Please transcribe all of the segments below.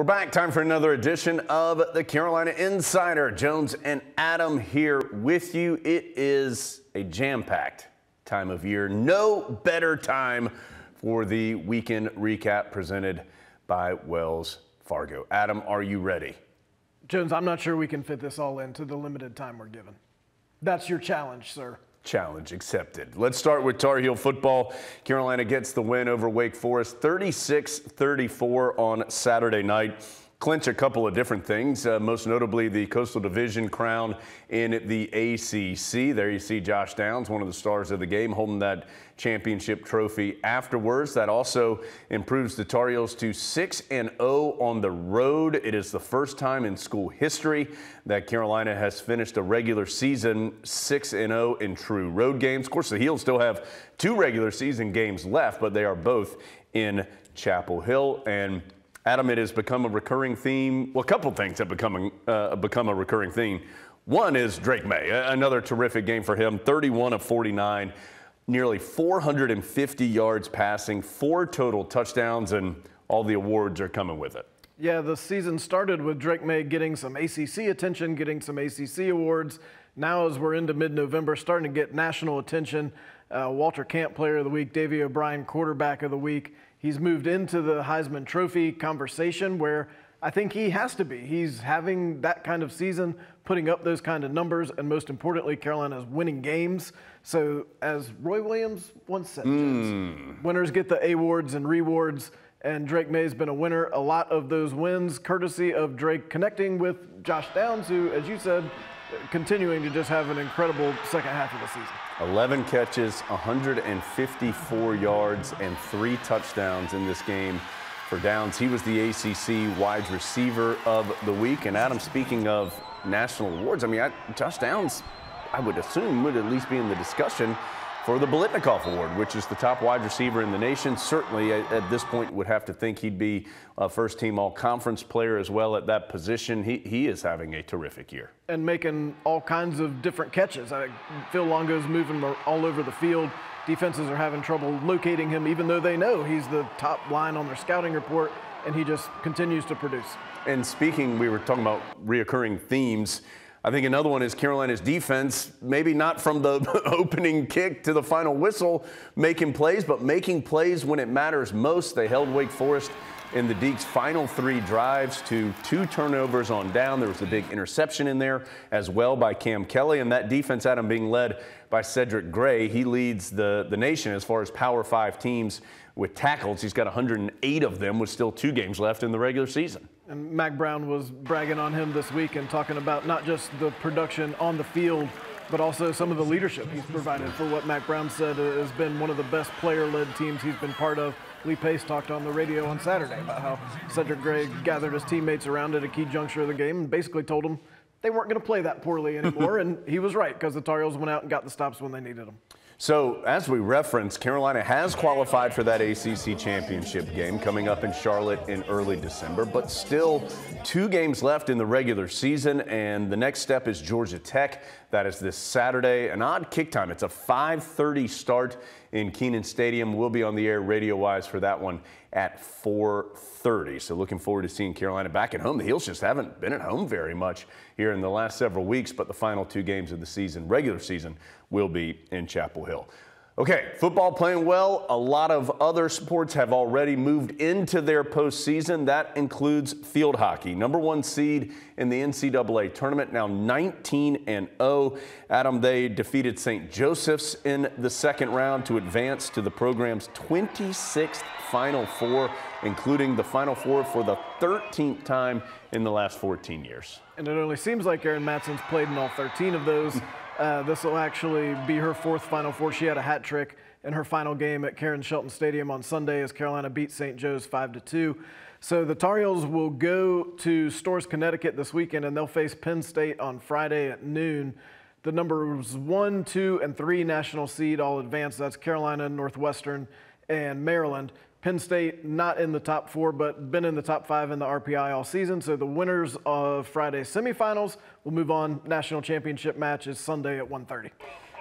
We're back. Time for another edition of the Carolina Insider. Jones and Adam here with you. It is a jam-packed time of year. No better time for the weekend recap presented by Wells Fargo. Adam, are you ready? Jones, I'm not sure we can fit this all into the limited time we're given. That's your challenge, sir. Challenge accepted. Let's start with Tar Heel football. Carolina gets the win over Wake Forest, 36-34 on Saturday night. Clinch a couple of different things, most notably the Coastal Division crown in the ACC. There you see Josh Downs, one of the stars of the game, holding that championship trophy afterwards. That also improves the Tar Heels to 6-0 on the road. It is the first time in school history that Carolina has finished a regular season 6-0 in true road games. Of course, the Heels still have 2 regular season games left, but they are both in Chapel Hill. And Adam, it has become a recurring theme. Well, a couple things have become a recurring theme. One is Drake May, another terrific game for him, 31 of 49, nearly 450 yards passing, 4 total touchdowns, and all the awards are coming with it. Yeah, the season started with Drake May getting some ACC attention, getting some ACC awards. Now, as we're into mid-November, starting to get national attention. Walter Camp Player of the Week, 𝗖𝗿𝗍𝗶 Quarterback of the Week. He's moved into the Heisman Trophy conversation where I think he has to be. He's having that kind of season, putting up those kind of numbers, and most importantly, Carolina's winning games. So as Roy Williams once said, winners get the awards and rewards, and Drake May's been a winner. A lot of those wins courtesy of Drake connecting with Josh Downs, who, as you said, continuing to just have an incredible second half of the season. 11 catches, 154 yards, and 3 touchdowns in this game for Downs. He was the ACC wide receiver of the week. And Adam, speaking of national awards, I mean, Josh Downs, I would assume, would at least be in the discussion for the 𝗿𝗏𝗏𝗏𝗏𝗏 Award, which is the top wide receiver in the nation. Certainly, at this point, would have to think he'd be a first-team all-conference player as well at that position. He is having a terrific year. And making all kinds of different catches. Phil Longo's moving all over the field. Defenses are having trouble locating him, even though they know he's the top line on their scouting report, and he just continues to produce. And speaking, we were talking about reoccurring themes. I think another one is Carolina's defense, maybe not from the opening kick to the final whistle making plays, but making plays when it matters most. They held Wake Forest in the Deacs' final 3 drives to 2 turnovers on down. There was a big interception in there as well by Cam Kelly, and that defense, Adam, being led by Cedric Gray. He leads the nation as far as Power 5 teams with tackles. He's got 108 of them with still 2 games left in the regular season. And Mack Brown was bragging on him this week and talking about not just the production on the field, but also some of the leadership he's provided for what Mack Brown said has been one of the best player-led teams he's been part of. Lee Pace talked on the radio on Saturday about how Cedric Gray gathered his teammates around at a key juncture of the game and basically told them they weren't going to play that poorly anymore, and he was right because the Tar Heels went out and got the stops when they needed them. So, as we referenced, Carolina has qualified for that ACC championship game coming up in Charlotte in early December, but still 2 games left in the regular season, and the next step is Georgia Tech. That is this Saturday. An odd kick time. It's a 5:30 start in Kenan Stadium. We'll be on the air radio-wise for that one at 4:30. So looking forward to seeing Carolina back at home. The Heels just haven't been at home very much here in the last several weeks, but the final 2 games of the season, regular season, will be in Chapel Hill. Okay, football playing well. A lot of other sports have already moved into their postseason. That includes field hockey. #1 seed in the NCAA tournament, now 19-0. Adam, they defeated St. Joseph's in the second round to advance to the program's 26th Final Four, including the Final Four for the 13th time in the last 14 years. And it only seems like Erin Matson's played in all 13 of those. This will actually be her 4th Final Four. She had a hat trick in her final game at Karen Shelton Stadium on Sunday as Carolina beat St. Joe's 5-2. So the Tar Heels will go to Storrs, Connecticut this weekend, and they'll face Penn State on Friday at noon. The numbers 1, 2, and 3 national seed all advanced. That's Carolina, Northwestern, and Maryland. Penn State not in the top 4, but been in the top 5 in the RPI all season. So the winners of Friday's semifinals will move on. National championship match is Sunday at 1:30.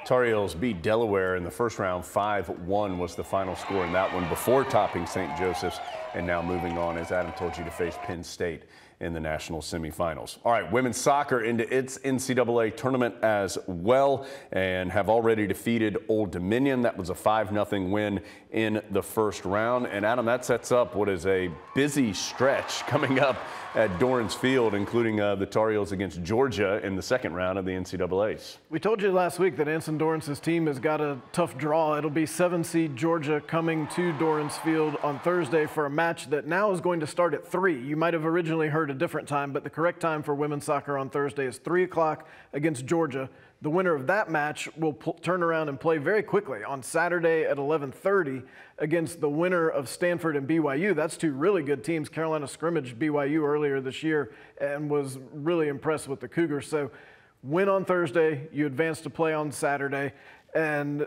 Tar Heels beat Delaware in the first round. 5-1 was the final score in that one before topping St. Joseph's, and now moving on, as Adam told you, to face Penn State in the national semifinals. All right, women's soccer into its NCAA tournament as well, and have already defeated Old Dominion. That was a 5-0 win in the first round. And Adam, that sets up what is a busy stretch coming up at Dorrance Field, including the Tar Heels against Georgia in the second round of the NCAAs. We told you last week that Anson Dorrance's team has got a tough draw. It'll be 7-seed Georgia coming to Dorrance Field on Thursday for a match that now is going to start at 3. You might have originally heard a different time, but the correct time for women's soccer on Thursday is 3 o'clock against Georgia. The winner of that match will turn around and play very quickly on Saturday at 11:30 against the winner of Stanford and BYU. That's two really good teams. Carolina scrimmaged BYU earlier this year and was really impressed with the Cougars. So win on Thursday, you advance to play on Saturday. And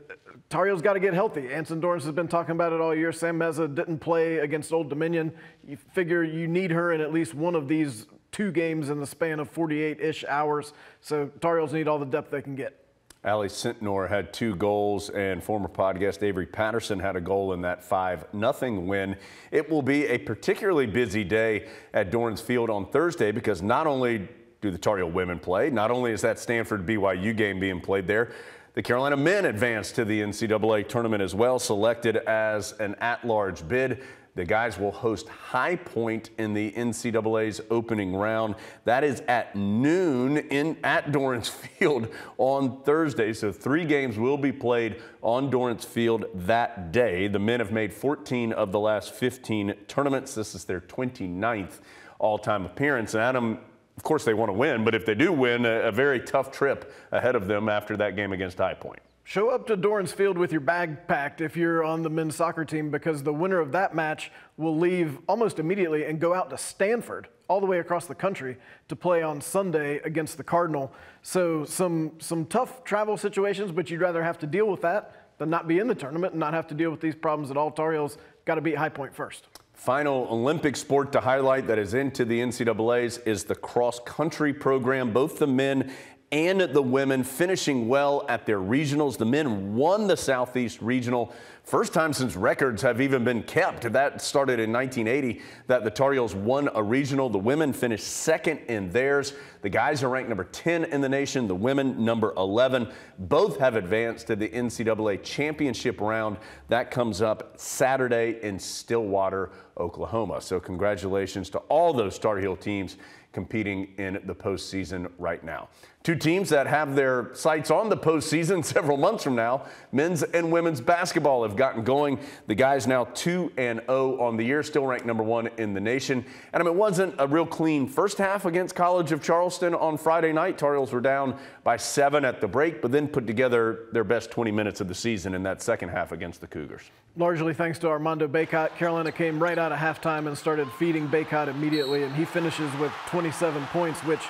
Tar Heels got to get healthy. Anson Dorrance has been talking about it all year. Sam Meza didn't play against Old Dominion. You figure you need her in at least one of these 2 games in the span of 48-ish hours. So Tar Heels need all the depth they can get. Allie Sentnor had 2 goals, and former pod guest Avery Patterson had a goal in that 5-0 win. It will be a particularly busy day at Dorrance Field on Thursday, because not only do the Tar Heel women play, not only is that Stanford-BYU game being played there, the Carolina men advanced to the NCAA tournament as well, selected as an at-large bid. The guys will host High Point in the NCAA's opening round. That is at noon at Dorrance Field on Thursday. So 3 games will be played on Dorrance Field that day. The men have made 14 of the last 15 tournaments. This is their 29th all-time appearance. And Adam, of course they want to win, but if they do win, a very tough trip ahead of them after that game against High Point. Show up to Dorrance Field with your bag packed if you're on the men's soccer team, because the winner of that match will leave almost immediately and go out to Stanford, all the way across the country, to play on Sunday against the Cardinal. So some tough travel situations, but you'd rather have to deal with that than not be in the tournament and not have to deal with these problems at all. Tar Heels got to beat High Point first. Final Olympic sport to highlight that is into the NCAAs is the cross-country program. Both the men and the women finishing well at their regionals. The men won the Southeast Regional. First time since records have even been kept. That started in 1980 that the Tar Heels won a regional. The women finished second in theirs. The guys are ranked number 10 in the nation, the women number 11. Both have advanced to the NCAA championship round. That comes up Saturday in Stillwater, Oklahoma. So congratulations to all those Tar Heel teams competing in the postseason right now. 2 teams that have their sights on the postseason several months from now. Men's and women's basketball have gotten going. The guys now 2-0 on the year, still ranked number 1 in the nation. And I mean, it wasn't a real clean first half against College of Charleston on Friday night. Tar Heels were down by 7 at the break, but then put together their best 20 minutes of the season in that second half against the Cougars. Largely thanks to Armando 𝗿𝗏𝗏. Carolina came right out of halftime and started feeding 𝗿𝗏𝗏 immediately, and he finishes with 27 points, which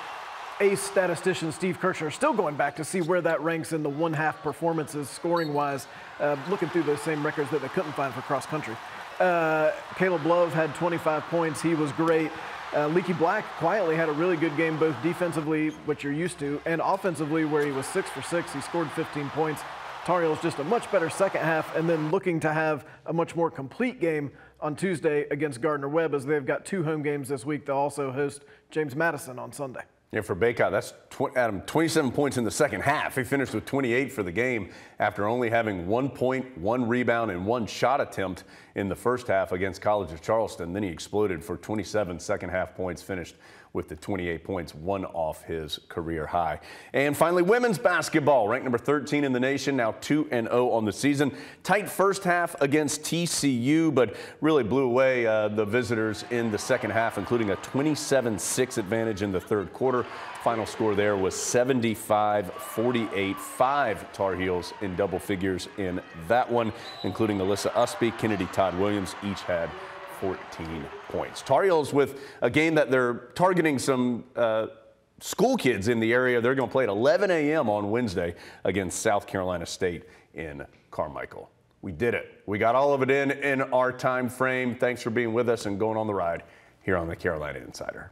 ace statistician Steve Kirchner is still going back to see where that ranks in the one-half performances scoring-wise, looking through those same records that they couldn't find for cross-country. 𝗥𝗏𝗶𝗍𝗏 had 25 points. He was great. Leaky Black quietly had a really good game, both defensively, which you're used to, and offensively, where he was 6 for 6. He scored 15 points. Tar Heels just a much better second half, and then looking to have a much more complete game on Tuesday against Gardner-Webb, as they've got 2 home games this week. They'll also host James Madison on Sunday. Yeah, for 𝗿𝗏𝗏, that's Adam, 27 points in the second half. He finished with 28 for the game after only having 1 point, 1 rebound, and 1 shot attempt in the first half against College of Charleston. Then he exploded for 27 second half points, finished with the 28 points, 1 off his career high. And finally, women's basketball, ranked number 13 in the nation, now 2-0 on the season. Tight first half against TCU, but really blew away the visitors in the second half, including a 27-6 advantage in the third quarter. Final score there was 75-48. 5 Tar Heels in double figures in that one, including 𝗖𝗿cie𝗹𝗶𝗍𝗏, Kennedy Todd Williams, each had 14 points. Tar Heels with a game that they're targeting some school kids in the area. They're going to play at 11 a.m. on Wednesday against South Carolina State in Carmichael. We did it. We got all of it in our time frame. Thanks for being with us and going on the ride here on the Carolina Insider.